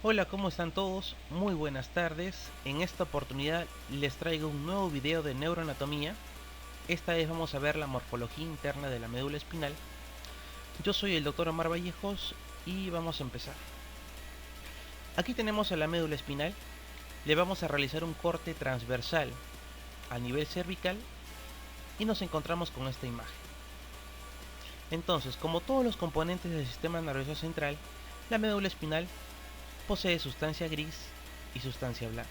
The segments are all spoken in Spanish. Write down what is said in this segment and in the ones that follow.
Hola, ¿cómo están todos? Muy buenas tardes. En esta oportunidad les traigo un nuevo video de neuroanatomía. Esta vez vamos a ver la morfología interna de la médula espinal. Yo soy el Dr. Omar Vallejos y vamos a empezar. Aquí tenemos a la médula espinal. Le vamos a realizar un corte transversal a nivel cervical y nos encontramos con esta imagen. Entonces, como todos los componentes del sistema nervioso central, la médula espinal posee sustancia gris y sustancia blanca.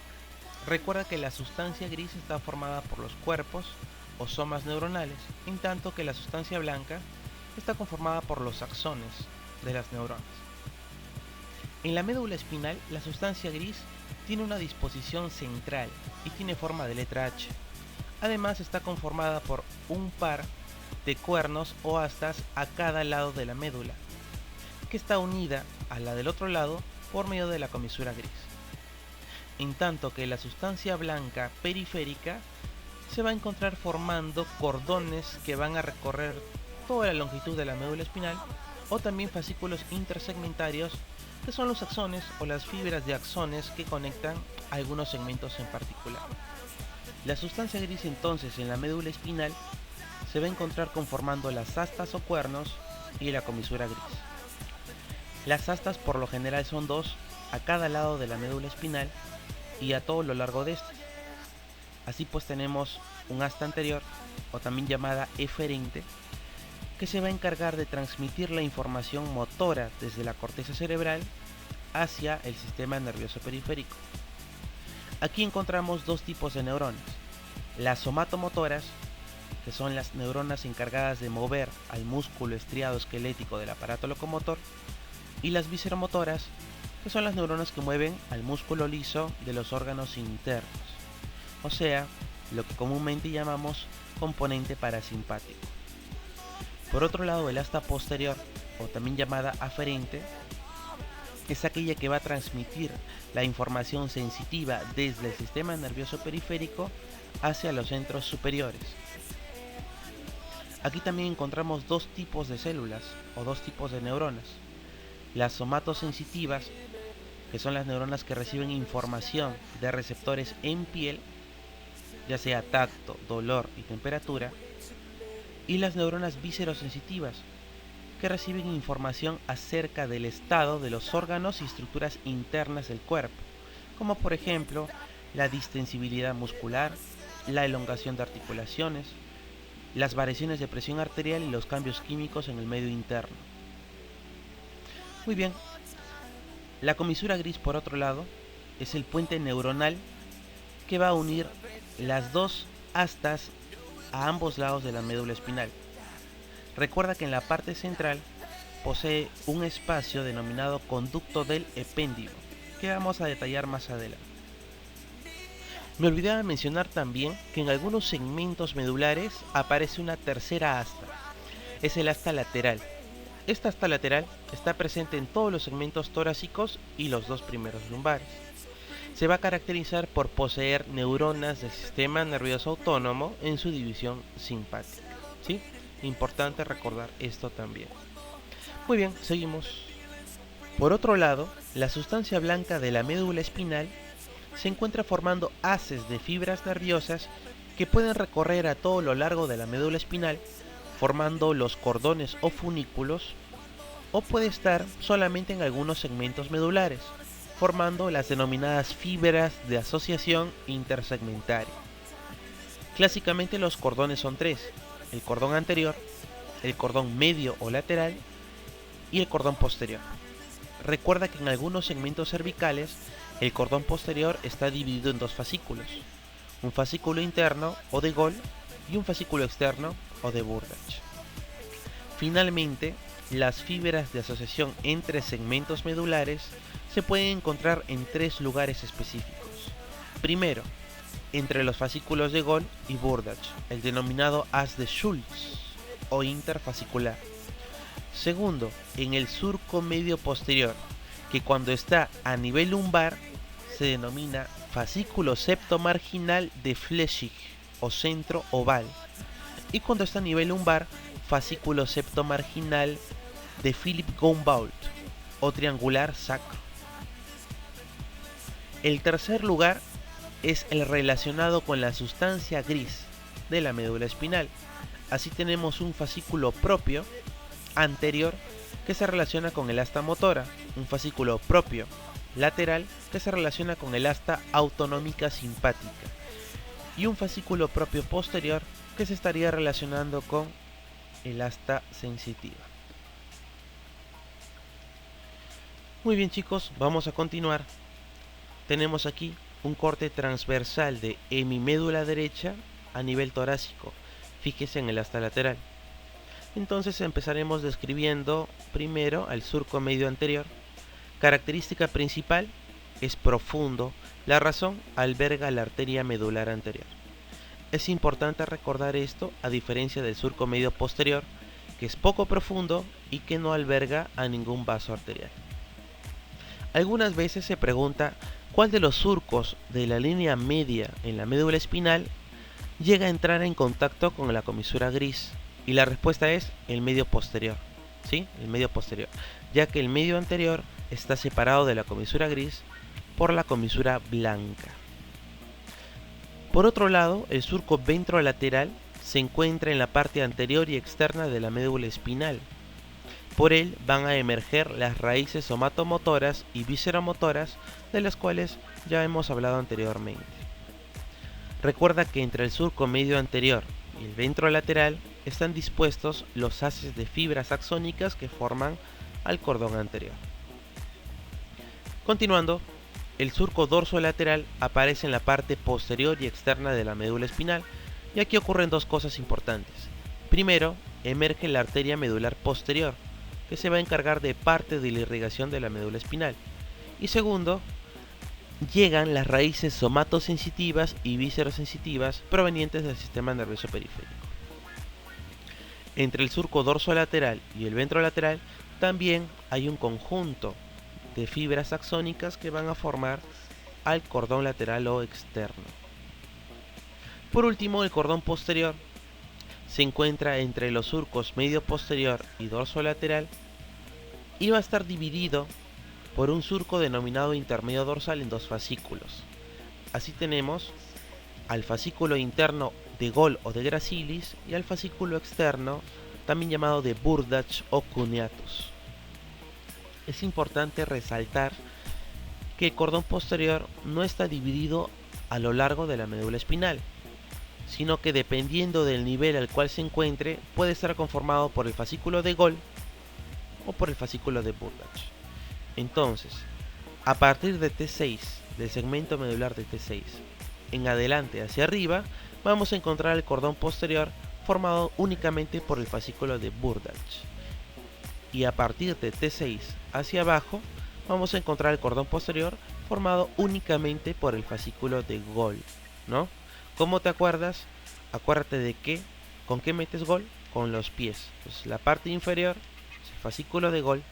Recuerda que la sustancia gris está formada por los cuerpos o somas neuronales, en tanto que la sustancia blanca está conformada por los axones de las neuronas. En la médula espinal, la sustancia gris tiene una disposición central y tiene forma de letra H. Además, está conformada por un par de cuernos o astas a cada lado de la médula, que está unida a la del otro lado por medio de la comisura gris. En tanto que la sustancia blanca periférica se va a encontrar formando cordones que van a recorrer toda la longitud de la médula espinal, o también fascículos intersegmentarios, que son los axones o las fibras de axones que conectan algunos segmentos en particular. La sustancia gris entonces en la médula espinal se va a encontrar conformando las astas o cuernos y la comisura gris. Las astas por lo general son dos a cada lado de la médula espinal y a todo lo largo de esta. Así pues tenemos un asta anterior, o también llamada eferente, que se va a encargar de transmitir la información motora desde la corteza cerebral hacia el sistema nervioso periférico. Aquí encontramos dos tipos de neuronas: las somatomotoras, que son las neuronas encargadas de mover al músculo estriado esquelético del aparato locomotor, y las visceromotoras, que son las neuronas que mueven al músculo liso de los órganos internos, o sea, lo que comúnmente llamamos componente parasimpático. Por otro lado, el asta posterior, o también llamada aferente, es aquella que va a transmitir la información sensitiva desde el sistema nervioso periférico hacia los centros superiores. Aquí también encontramos dos tipos de células o dos tipos de neuronas: las somatosensitivas, que son las neuronas que reciben información de receptores en piel, ya sea tacto, dolor y temperatura, y las neuronas viscerosensitivas, que reciben información acerca del estado de los órganos y estructuras internas del cuerpo, como por ejemplo la distensibilidad muscular, la elongación de articulaciones, las variaciones de presión arterial y los cambios químicos en el medio interno. Muy bien, la comisura gris, por otro lado, es el puente neuronal que va a unir las dos astas a ambos lados de la médula espinal. Recuerda que en la parte central posee un espacio denominado conducto del epéndigo, que vamos a detallar más adelante. Me olvidaba mencionar también que en algunos segmentos medulares aparece una tercera asta. Es el asta lateral. Esta asta lateral está presente en todos los segmentos torácicos y los dos primeros lumbares. Se va a caracterizar por poseer neuronas del sistema nervioso autónomo en su división simpática. ¿Sí? Importante recordar esto también. Muy bien, seguimos. Por otro lado, la sustancia blanca de la médula espinal se encuentra formando haces de fibras nerviosas que pueden recorrer a todo lo largo de la médula espinal, formando los cordones o funículos, o puede estar solamente en algunos segmentos medulares, formando las denominadas fibras de asociación intersegmentaria. Clásicamente los cordones son tres: el cordón anterior, el cordón medio o lateral y el cordón posterior. Recuerda que en algunos segmentos cervicales el cordón posterior está dividido en dos fascículos: un fascículo interno o de Gol y un fascículo externo o de Burdach. Finalmente, las fibras de asociación entre segmentos medulares se pueden encontrar en tres lugares específicos. Primero, entre los fascículos de Gol y Burdach, el denominado haz de Schultz o interfascicular. Segundo, en el surco medio posterior, que cuando está a nivel lumbar se denomina fascículo septomarginal de Flechig o centro oval, y cuando está a nivel lumbar, fascículo septomarginal de Philip Gombault o triangular sacro. El tercer lugar es el relacionado con la sustancia gris de la médula espinal. Así tenemos un fascículo propio anterior que se relaciona con el asta motora, un fascículo propio lateral que se relaciona con el asta autonómica simpática y un fascículo propio posterior que se estaría relacionando con el asta sensitiva. Muy bien chicos, vamos a continuar. Tenemos aquí un corte transversal de hemimédula derecha a nivel torácico. Fíjese en el asta lateral. Entonces empezaremos describiendo primero al surco medio anterior. Característica principal, es profundo. La razón, alberga la arteria medular anterior. Es importante recordar esto a diferencia del surco medio posterior, que es poco profundo y que no alberga a ningún vaso arterial. Algunas veces se pregunta cuál de los surcos de la línea media en la médula espinal llega a entrar en contacto con la comisura gris, y la respuesta es el medio posterior, ¿sí? El medio posterior, ya que el medio anterior está separado de la comisura gris por la comisura blanca. Por otro lado, el surco ventrolateral se encuentra en la parte anterior y externa de la médula espinal. Por él van a emerger las raíces somatomotoras y visceromotoras, de las cuales ya hemos hablado anteriormente. Recuerda que entre el surco medio anterior y el ventrolateral están dispuestos los haces de fibras axónicas que forman al cordón anterior. Continuando, el surco dorsolateral aparece en la parte posterior y externa de la médula espinal, y aquí ocurren dos cosas importantes. Primero, emerge la arteria medular posterior, que se va a encargar de parte de la irrigación de la médula espinal. Y segundo, llegan las raíces somatosensitivas y viscerosensitivas provenientes del sistema nervioso periférico. Entre el surco dorsolateral y el ventrolateral también hay un conjunto de fibras axónicas que van a formar al cordón lateral o externo. Por último, el cordón posterior se encuentra entre los surcos medio posterior y dorsolateral y va a estar dividido por un surco denominado intermedio dorsal en dos fascículos. Así tenemos al fascículo interno de Gol o de Gracilis y al fascículo externo, también llamado de Burdach o cuneatus. Es importante resaltar que el cordón posterior no está dividido a lo largo de la médula espinal, sino que dependiendo del nivel al cual se encuentre, puede estar conformado por el fascículo de Gol o por el fascículo de Burdach. Entonces, a partir de T6, del segmento medular de T6, en adelante hacia arriba, vamos a encontrar el cordón posterior formado únicamente por el fascículo de Burdach. Y a partir de T6 hacia abajo, vamos a encontrar el cordón posterior formado únicamente por el fascículo de Gol, ¿no? ¿Cómo te acuerdas? Acuérdate de que, ¿con qué metes Gol? Con los pies. Pues la parte inferior es el fascículo de Gol,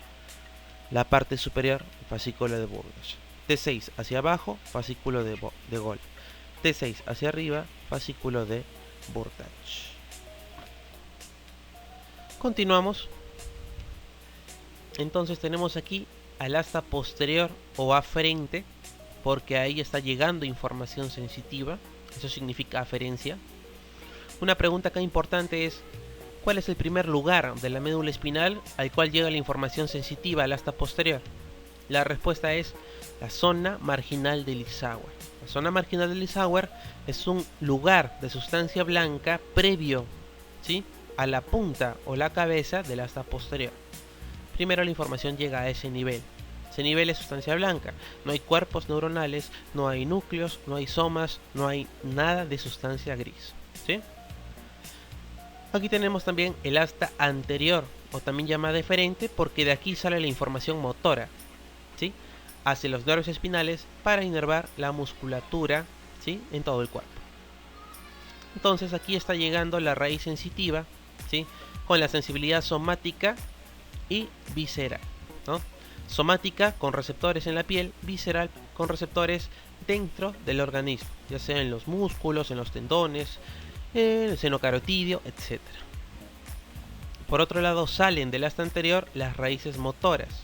la parte superior, el fascículo de Burdach. T6 hacia abajo, fascículo de Gol. T6 hacia arriba, fascículo de Burdach. Continuamos. Entonces tenemos aquí al asta posterior o aferente, porque ahí está llegando información sensitiva. Eso significa aferencia. Una pregunta acá importante es: ¿cuál es el primer lugar de la médula espinal al cual llega la información sensitiva al asta posterior? La respuesta es la zona marginal de Lissauer. La zona marginal de Lissauer es un lugar de sustancia blanca previo, ¿sí?, a la punta o la cabeza del asta posterior. Primero la información llega a ese nivel. Ese nivel es sustancia blanca. No hay cuerpos neuronales, no hay núcleos, no hay somas, no hay nada de sustancia gris, ¿sí? Aquí tenemos también el asta anterior, o también llamada eferente, porque de aquí sale la información motora, ¿sí?, hacia los nervios espinales para inervar la musculatura, ¿sí?, en todo el cuerpo. Entonces aquí está llegando la raíz sensitiva, ¿sí?, con la sensibilidad somática y visceral, ¿no? Somática con receptores en la piel, visceral con receptores dentro del organismo, ya sea en los músculos, en los tendones, el seno carotidio, etc. Por otro lado, salen del asta anterior las raíces motoras,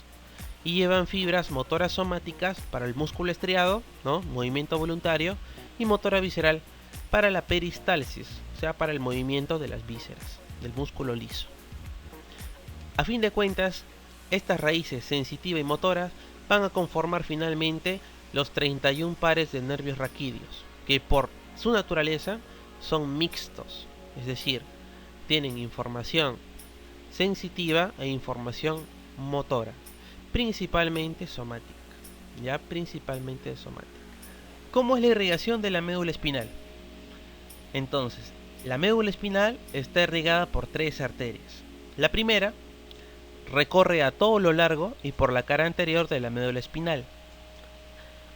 y llevan fibras motoras somáticas para el músculo estriado, ¿no? Movimiento voluntario, y motora visceral para la peristalsis, o sea, para el movimiento de las vísceras, del músculo liso. A fin de cuentas, estas raíces sensitiva y motoras van a conformar finalmente los 31 pares de nervios raquídeos, que por su naturaleza son mixtos, es decir, tienen información sensitiva e información motora, principalmente somática, principalmente somática. ¿Cómo es la irrigación de la médula espinal? Entonces, la médula espinal está irrigada por 3 arterias. La primera recorre a todo lo largo y por la cara anterior de la médula espinal.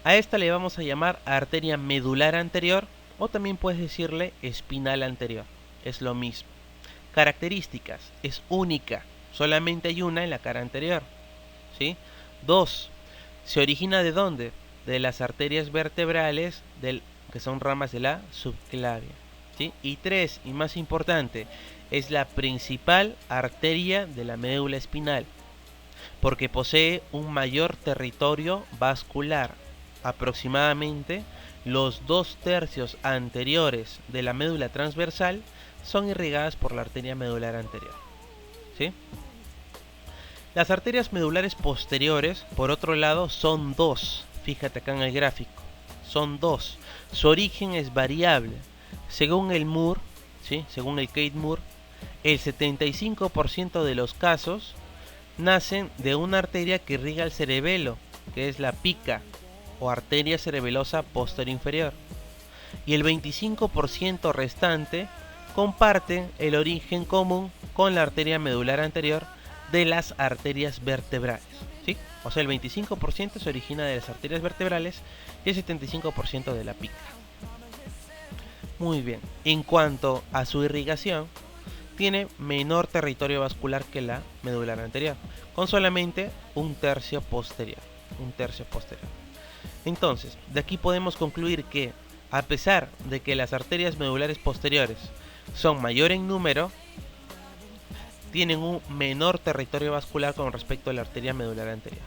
A esta le vamos a llamar arteria medular anterior, o también puedes decirle espinal anterior, es lo mismo. Características: es única, solamente hay una en la cara anterior, ¿sí? 2. ¿Se origina de dónde? De las arterias vertebrales que son ramas de la subclavia, ¿sí? Y 3, y más importante, es la principal arteria de la médula espinal, porque posee un mayor territorio vascular. Aproximadamente los 2/3 anteriores de la médula transversal son irrigadas por la arteria medular anterior, ¿sí? Las arterias medulares posteriores, por otro lado, son 2. Fíjate acá en el gráfico, son 2. Su origen es variable. Según el Moore, ¿sí? Según el Keith Moore, el 75% de los casos nacen de una arteria que irriga el cerebelo, que es la pica o arteria cerebelosa posterior inferior, y el 25% restante comparten el origen común con la arteria medular anterior de las arterias vertebrales, ¿sí? O sea, el 25% se origina de las arterias vertebrales y el 75% de la pica. Muy bien, en cuanto a su irrigación, tiene menor territorio vascular que la medular anterior, con solamente un tercio posterior. Entonces, de aquí podemos concluir que, a pesar de que las arterias medulares posteriores son mayor en número, tienen un menor territorio vascular con respecto a la arteria medular anterior.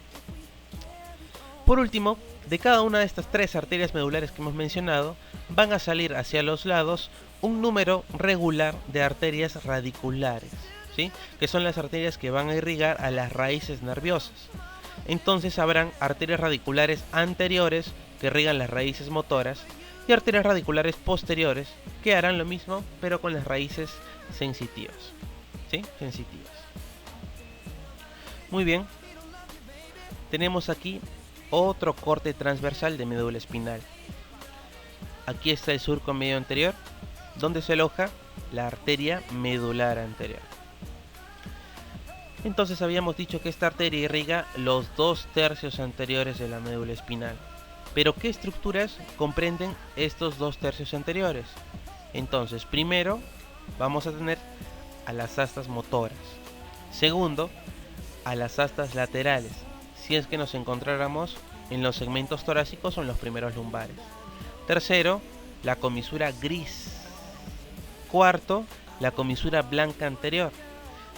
Por último, de cada una de estas 3 arterias medulares que hemos mencionado, van a salir hacia los lados un número regular de arterias radiculares, ¿sí? Que son las arterias que van a irrigar a las raíces nerviosas. Entonces habrán arterias radiculares anteriores que irrigan las raíces motoras y arterias radiculares posteriores que harán lo mismo pero con las raíces sensitivas, ¿sí? Sensitivas. Muy bien, tenemos aquí otro corte transversal de médula espinal. Aquí está el surco medio anterior, donde se aloja la arteria medular anterior. Entonces habíamos dicho que esta arteria irriga los 2/3 anteriores de la médula espinal. Pero ¿qué estructuras comprenden estos 2/3 anteriores? Entonces, primero vamos a tener a las astas motoras. Segundo, a las astas laterales, si es que nos encontráramos en los segmentos torácicos o en los primeros lumbares. Tercero, la comisura gris. Cuarto, la comisura blanca anterior.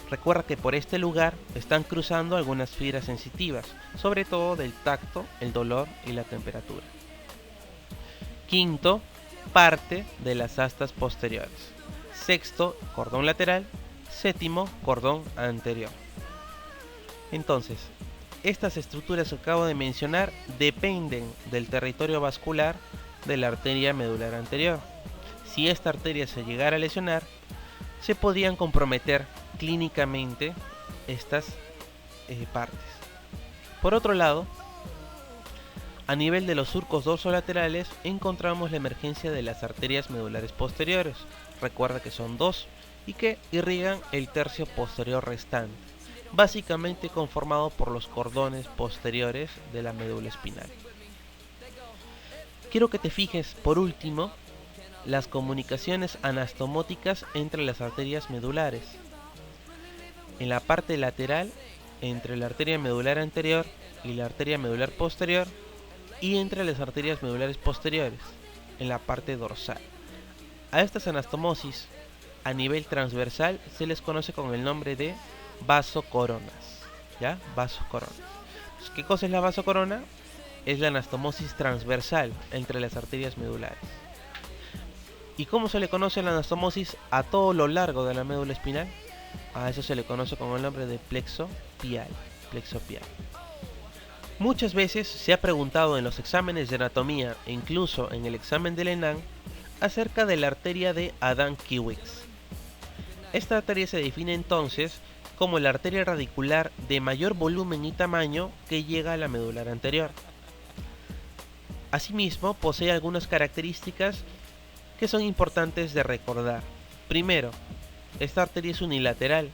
Recuerda que por este lugar están cruzando algunas fibras sensitivas, sobre todo del tacto, el dolor y la temperatura. Quinto, parte de las astas posteriores. Sexto, cordón lateral. Séptimo, cordón anterior. Entonces, estas estructuras que acabo de mencionar dependen del territorio vascular de la arteria medular anterior. Si esta arteria se llegara a lesionar, se podrían comprometer clínicamente estas partes. Por otro lado, a nivel de los surcos dorsolaterales encontramos la emergencia de las arterias medulares posteriores. Recuerda que son 2 y que irrigan el tercio posterior restante, básicamente conformado por los cordones posteriores de la médula espinal. Quiero que te fijes, por último, las comunicaciones anastomóticas entre las arterias medulares. En la parte lateral, entre la arteria medular anterior y la arteria medular posterior, y entre las arterias medulares posteriores, en la parte dorsal. A estas anastomosis, a nivel transversal, se les conoce con el nombre de vasocoronas, ¿ya? Vasocoronas. ¿Qué cosa es la vasocorona? Es la anastomosis transversal entre las arterias medulares. ¿Y cómo se le conoce la anastomosis a todo lo largo de la médula espinal? A eso se le conoce con el nombre de plexo pial. Plexo pial. Muchas veces se ha preguntado en los exámenes de anatomía e incluso en el examen del ENAN acerca de la arteria de Adams-Kiewicz. Esta arteria se define entonces como la arteria radicular de mayor volumen y tamaño que llega a la medular anterior. Asimismo, posee algunas características que son importantes de recordar. Primero, esta arteria es unilateral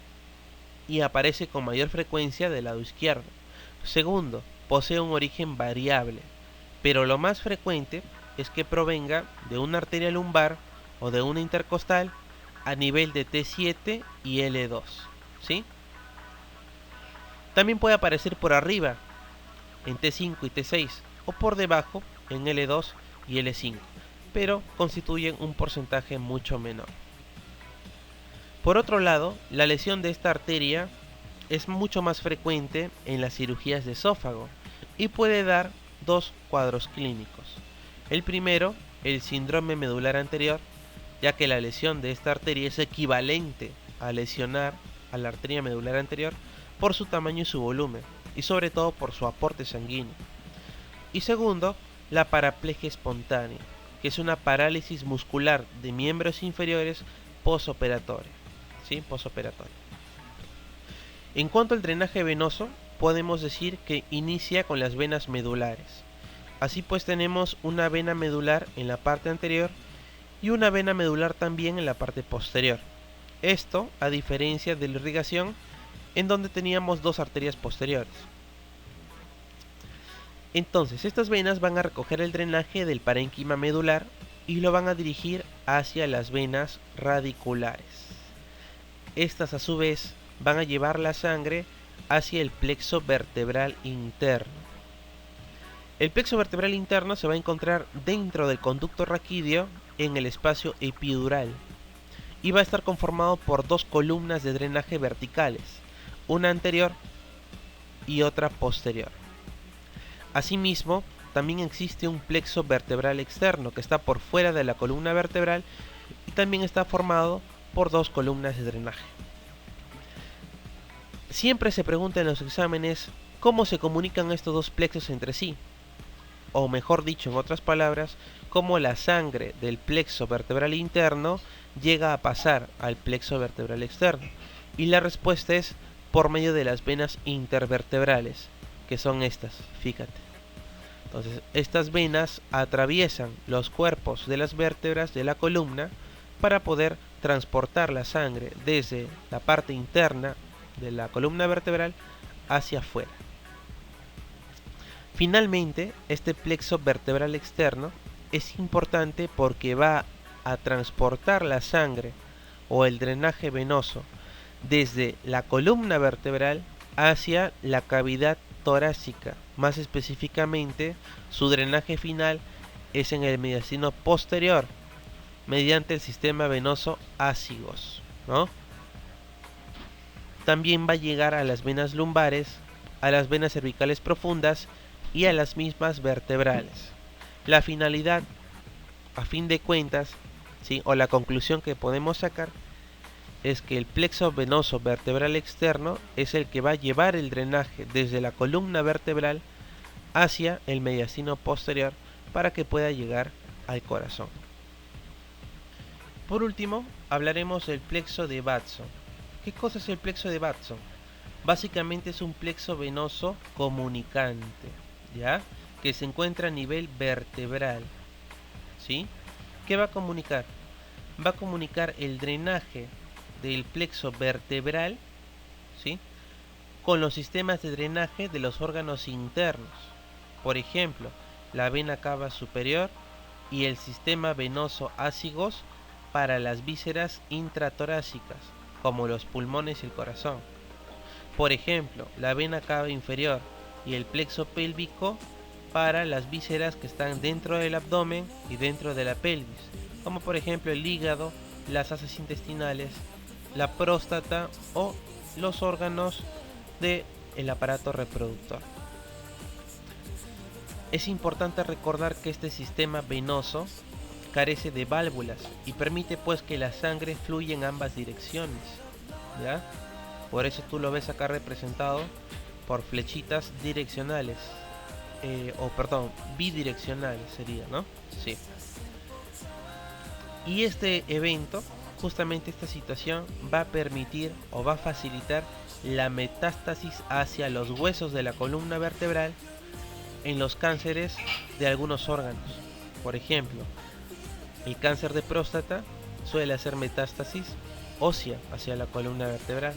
y aparece con mayor frecuencia del lado izquierdo. Segundo, posee un origen variable, pero lo más frecuente es que provenga de una arteria lumbar o de una intercostal a nivel de T7 y L2, ¿sí? También puede aparecer por arriba en T5 y T6 o por debajo en L2 y L5, pero constituyen un porcentaje mucho menor. Por otro lado, la lesión de esta arteria es mucho más frecuente en las cirugías de esófago y puede dar dos cuadros clínicos. El primero, el síndrome medular anterior, ya que la lesión de esta arteria es equivalente a lesionar a la arteria medular anterior por su tamaño y su volumen, y sobre todo por su aporte sanguíneo. Y segundo, la paraplegia espontánea, que es una parálisis muscular de miembros inferiores posoperatoria. ¿Sí? Posoperatoria. En cuanto al drenaje venoso, podemos decir que inicia con las venas medulares. Así pues tenemos una vena medular en la parte anterior y una vena medular también en la parte posterior. Esto a diferencia de la irrigación, en donde teníamos dos arterias posteriores. Entonces, estas venas van a recoger el drenaje del parénquima medular y lo van a dirigir hacia las venas radiculares. Estas a su vez van a llevar la sangre hacia el plexo vertebral interno. El plexo vertebral interno se va a encontrar dentro del conducto raquídeo en el espacio epidural y va a estar conformado por dos columnas de drenaje verticales, una anterior y otra posterior. Asimismo, también existe un plexo vertebral externo que está por fuera de la columna vertebral y también está formado por dos columnas de drenaje. Siempre se pregunta en los exámenes cómo se comunican estos dos plexos entre sí, o mejor dicho, en otras palabras, cómo la sangre del plexo vertebral interno llega a pasar al plexo vertebral externo. Y la respuesta es por medio de las venas intervertebrales, que son estas, fíjate. Entonces, estas venas atraviesan los cuerpos de las vértebras de la columna para poder transportar la sangre desde la parte interna de la columna vertebral hacia afuera. Finalmente, este plexo vertebral externo es importante porque va a transportar la sangre o el drenaje venoso desde la columna vertebral hacia la cavidad torácica. Más específicamente, su drenaje final es en el mediastino posterior mediante el sistema venoso ácigos, ¿no? También va a llegar a las venas lumbares, a las venas cervicales profundas y a las mismas vertebrales. La finalidad, a fin de cuentas, ¿sí? O la conclusión que podemos sacar es que el plexo venoso vertebral externo es el que va a llevar el drenaje desde la columna vertebral hacia el mediastino posterior para que pueda llegar al corazón. Por último, hablaremos del plexo de Watson. ¿Qué cosa es el plexo de Watson? Básicamente es un plexo venoso comunicante, ¿ya? Que se encuentra a nivel vertebral, ¿sí? ¿Qué va a comunicar? Va a comunicar el drenaje del plexo vertebral, ¿sí? Con los sistemas de drenaje de los órganos internos. Por ejemplo, la vena cava superior y el sistema venoso ácigos para las vísceras intratorácicas, como los pulmones y el corazón. Por ejemplo, la vena cava inferior y el plexo pélvico para las vísceras que están dentro del abdomen y dentro de la pelvis, como por ejemplo el hígado, las asas intestinales, la próstata o los órganos del aparato reproductor. Es importante recordar que este sistema venoso carece de válvulas y permite pues que la sangre fluya en ambas direcciones, ¿ya? Por eso tú lo ves acá representado por flechitas direccionales, bidireccionales sería, ¿no? Sí. Y este evento, justamente esta situación, va a permitir o va a facilitar la metástasis hacia los huesos de la columna vertebral en los cánceres de algunos órganos. Por ejemplo, el cáncer de próstata suele hacer metástasis ósea hacia la columna vertebral.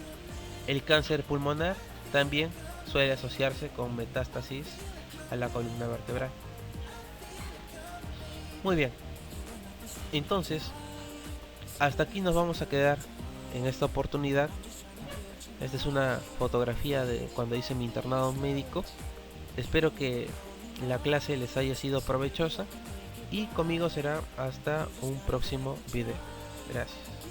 El cáncer pulmonar también suele asociarse con metástasis a la columna vertebral. Muy bien, entonces hasta aquí nos vamos a quedar en esta oportunidad. Esta es una fotografía de cuando hice mi internado médico. Espero que la clase les haya sido provechosa y conmigo será hasta un próximo video. Gracias.